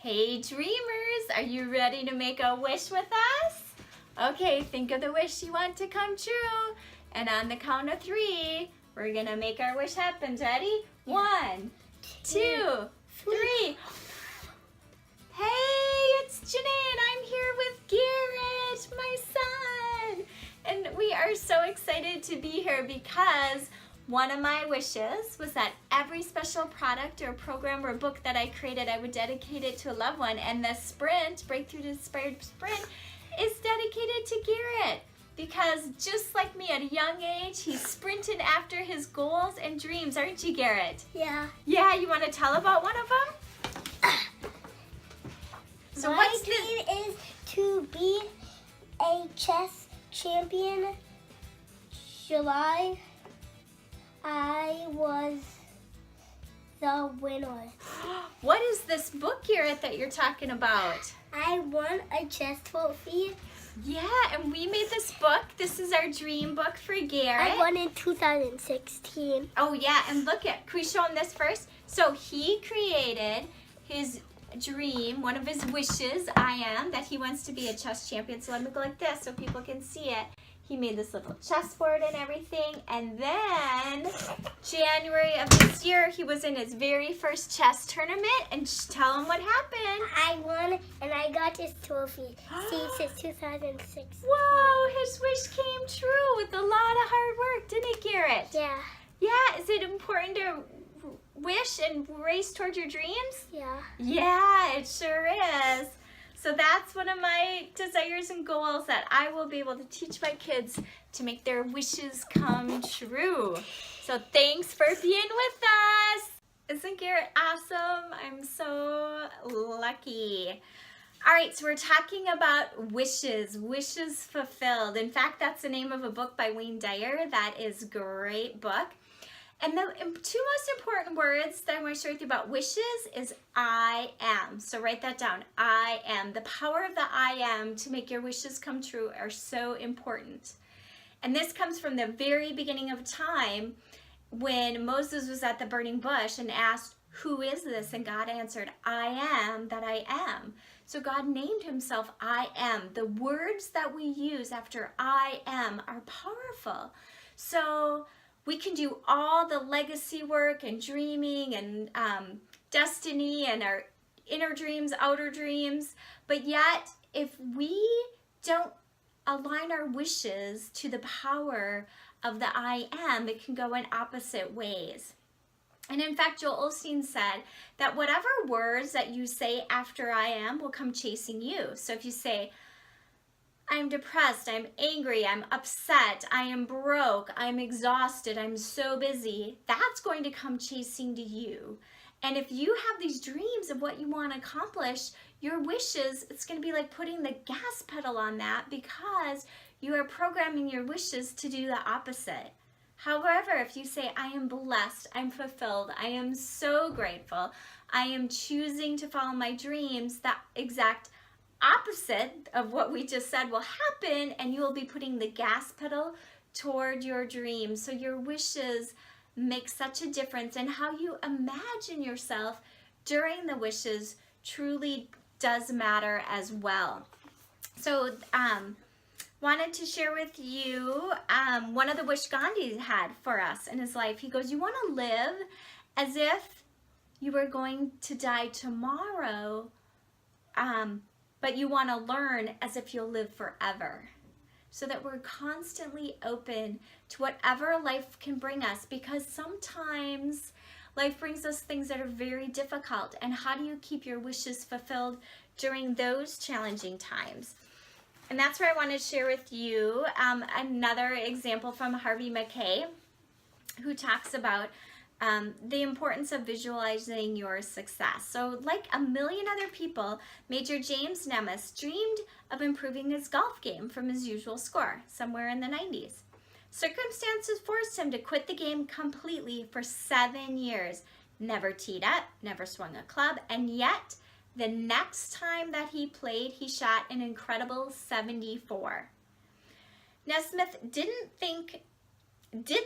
Hey dreamers, are you ready to make a wish with us? Okay, think of the wish you want to come true. And on the count of 3, we're gonna make our wish happen. Ready? 1, 2, 3. Hey, it's Janae and I'm here with Garrett, my son. And we are so excited to be here because one of my wishes was that every special product or program or book that I created, I would dedicate it to a loved one. And the sprint, Breakthrough to Inspired Sprint, is dedicated to Garrett. Because just like me at a young age, he sprinted after his goals and dreams, aren't you, Garrett? Yeah. Yeah, you want to tell about one of them? So my dream is to be a chess champion. July, I was the winner. What is this book, Garrett, that you're talking about? I won a chess trophy. Yeah, and we made this book. This is our dream book for Garrett. I won in 2016. Oh yeah, and look at, can we show him this first? So he created his dream, one of his wishes, that he wants to be a chess champion. So let me go like this so people can see it. He made this little chessboard and everything. And then January of this year, he was in his very first chess tournament. And tell him what happened. I won and I got this trophy since 2006. Whoa, his wish came true with a lot of hard work, didn't it, Garrett? Yeah. Yeah, is it important to wish and race toward your dreams? Yeah. Yeah, it sure is. So that's one of my desires and goals, that I will be able to teach my kids to make their wishes come true. So thanks for being with us. Isn't Garrett awesome? I'm so lucky. All right, so we're talking about wishes fulfilled. In fact, that's the name of a book by Wayne Dyer. That is a great book. And the 2 most important words that I want to share with you about wishes is I am. So write that down. I am. The power of the I am to make your wishes come true are so important. And this comes from the very beginning of time when Moses was at the burning bush and asked, "Who is this?" And God answered, "I am that I am." So God named himself I am. The words that we use after I am are powerful. So we can do all the legacy work and dreaming and destiny and our inner dreams, outer dreams, but yet if we don't align our wishes to the power of the I am, it can go in opposite ways. And in fact, Joel Osteen said that whatever words that you say after I am will come chasing you. So if you say, I'm depressed, I'm angry, I'm upset, I am broke, I'm exhausted, I'm so busy, that's going to come chasing to you. And if you have these dreams of what you want to accomplish, your wishes, it's going to be like putting the gas pedal on that, because you are programming your wishes to do the opposite. However, if you say, I am blessed, I'm fulfilled, I am so grateful, I am choosing to follow my dreams, that exact opposite of what we just said will happen, and you will be putting the gas pedal toward your dreams. So your wishes make such a difference, and how you imagine yourself during the wishes truly does matter as well. So wanted to share with you one of the wish Gandhi had for us in his life. He goes, you want to live as if you were going to die tomorrow, but you want to learn as if you'll live forever. So that we're constantly open to whatever life can bring us, because sometimes life brings us things that are very difficult. And how do you keep your wishes fulfilled during those challenging times? And that's where I want to share with you another example from Harvey Mackay, who talks about the importance of visualizing your success. So like a million other people, Major James Nemes dreamed of improving his golf game from his usual score, somewhere in the 90s. Circumstances forced him to quit the game completely for 7 years. Never teed up, never swung a club, and yet the next time that he played, he shot an incredible 74. Nesmith did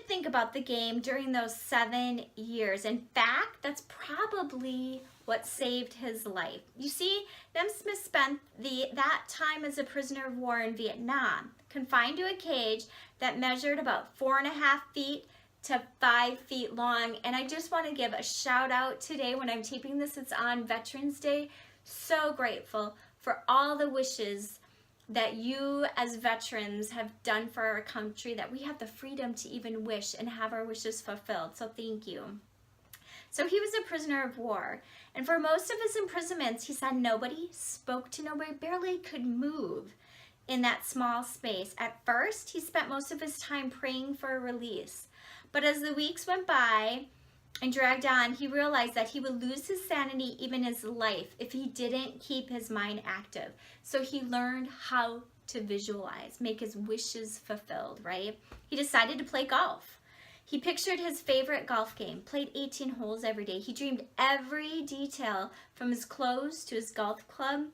think about the game during those 7 years. In fact, that's probably what saved his life. You see, Naismith spent that time as a prisoner of war in Vietnam, confined to a cage that measured about 4.5 feet to 5 feet long. And I just want to give a shout out today. When I'm taping this, it's on Veterans Day. So grateful for all the wishes that you as veterans have done for our country, that we have the freedom to even wish and have our wishes fulfilled. So thank you. So he was a prisoner of war, and for most of his imprisonments, he saw nobody, spoke to nobody, barely could move in that small space. At first, he spent most of his time praying for a release, but as the weeks went by and dragged on, he realized that he would lose his sanity, even his life, if he didn't keep his mind active. So he learned how to visualize, make his wishes fulfilled, right? He decided to play golf. He pictured his favorite golf game, played 18 holes every day. He dreamed every detail, from his clothes to his golf club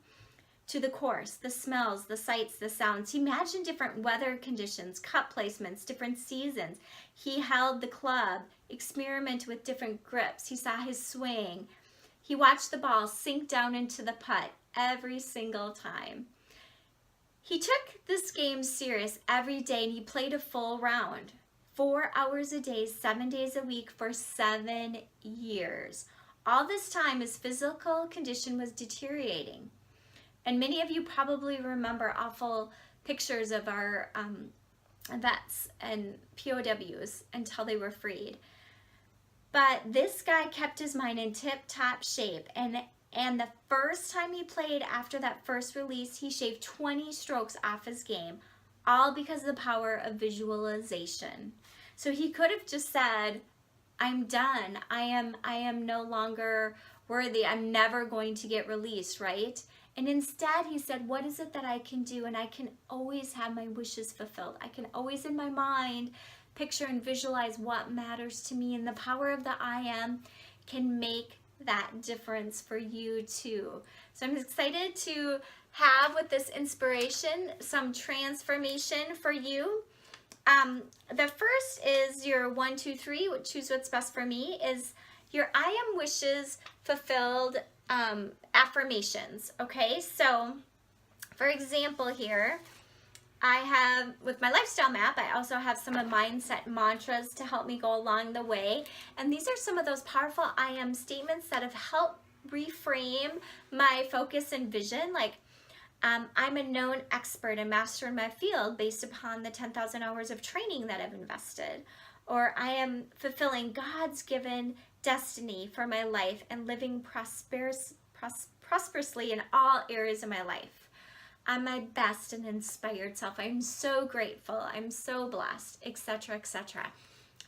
to the course, the smells, the sights, the sounds. He imagined different weather conditions, cup placements, different seasons. He held the club, experimented with different grips. He saw his swing. He watched the ball sink down into the putt every single time. He took this game serious every day, and he played a full round. 4 hours a day, 7 days a week for 7 years. All this time, his physical condition was deteriorating. And many of you probably remember awful pictures of our vets and POWs until they were freed. But this guy kept his mind in tip-top shape. And the first time he played after that first release, he shaved 20 strokes off his game, all because of the power of visualization. So he could have just said, I'm done. I am no longer worthy. I'm never going to get released, right? And instead he said, what is it that I can do? And I can always have my wishes fulfilled. I can always in my mind picture and visualize what matters to me. And the power of the I am can make that difference for you too. So I'm excited to have with this inspiration some transformation for you. The first is your 1, 2, 3, choose what's best for me, is your I am wishes fulfilled affirmations. Okay, so for example here, I have, with my lifestyle map, I also have some of mindset mantras to help me go along the way. And these are some of those powerful I am statements that have helped reframe my focus and vision. Like, I'm a known expert and master in my field based upon the 10,000 hours of training that I've invested. Or I am fulfilling God's given destiny for my life and living prosperously in all areas of my life. I'm my best and inspired self. I'm so grateful. I'm so blessed, etc., etc.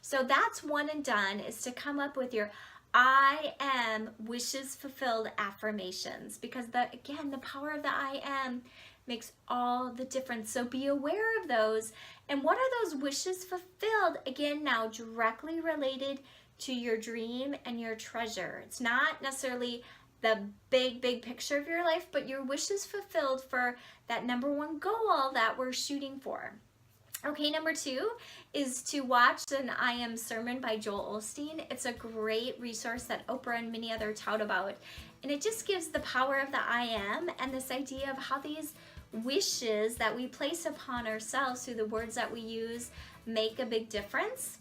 So that's one and done, is to come up with your I am wishes fulfilled affirmations, because again, the power of the I am makes all the difference. So be aware of those. And what are those wishes fulfilled? Again, now directly related to your dream and your treasure. It's not necessarily the big picture of your life, but your wishes fulfilled for that number one goal that we're shooting for. Okay, number 2 is to watch an I Am sermon by Joel Osteen. It's a great resource that Oprah and many others tout about. And it just gives the power of the I Am and this idea of how these wishes that we place upon ourselves through the words that we use make a big difference.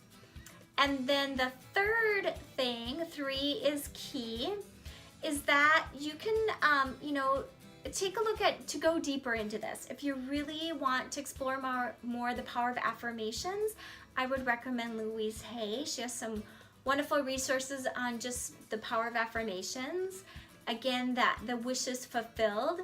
And then the third thing, 3 is key, is that you can, take a look at, to go deeper into this. If you really want to explore more the power of affirmations, I would recommend Louise Hay. She has some wonderful resources on just the power of affirmations. Again, that The Wishes Fulfilled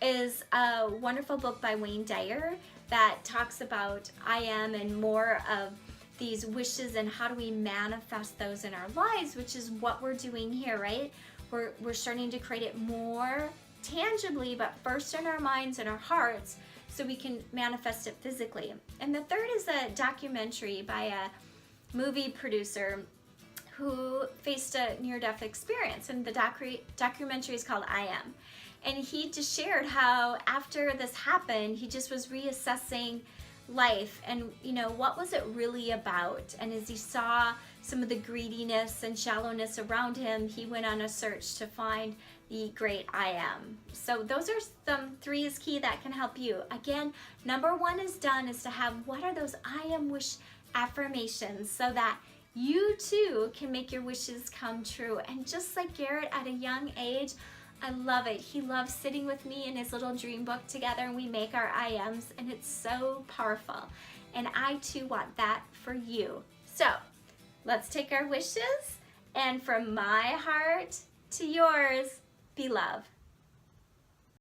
is a wonderful book by Wayne Dyer that talks about I am and more of these wishes and how do we manifest those in our lives, which is what we're doing here, right? We're starting to create it more tangibly, but first in our minds and our hearts, so we can manifest it physically. And the third is a documentary by a movie producer who faced a near-death experience, and the documentary is called I Am. And he just shared how after this happened, he just was reassessing life and what was it really about. And as he saw some of the greediness and shallowness around him, he went on a search to find the great I am. So those are some 3 is key that can help you. Again, number 1 is done, is to have what are those I am wish affirmations so that you too can make your wishes come true. And just like Garrett at a young age, I love it. He loves sitting with me in his little dream book together, and we make our I ams, and it's so powerful. And I too want that for you. So let's take our wishes, and from my heart to yours, be love.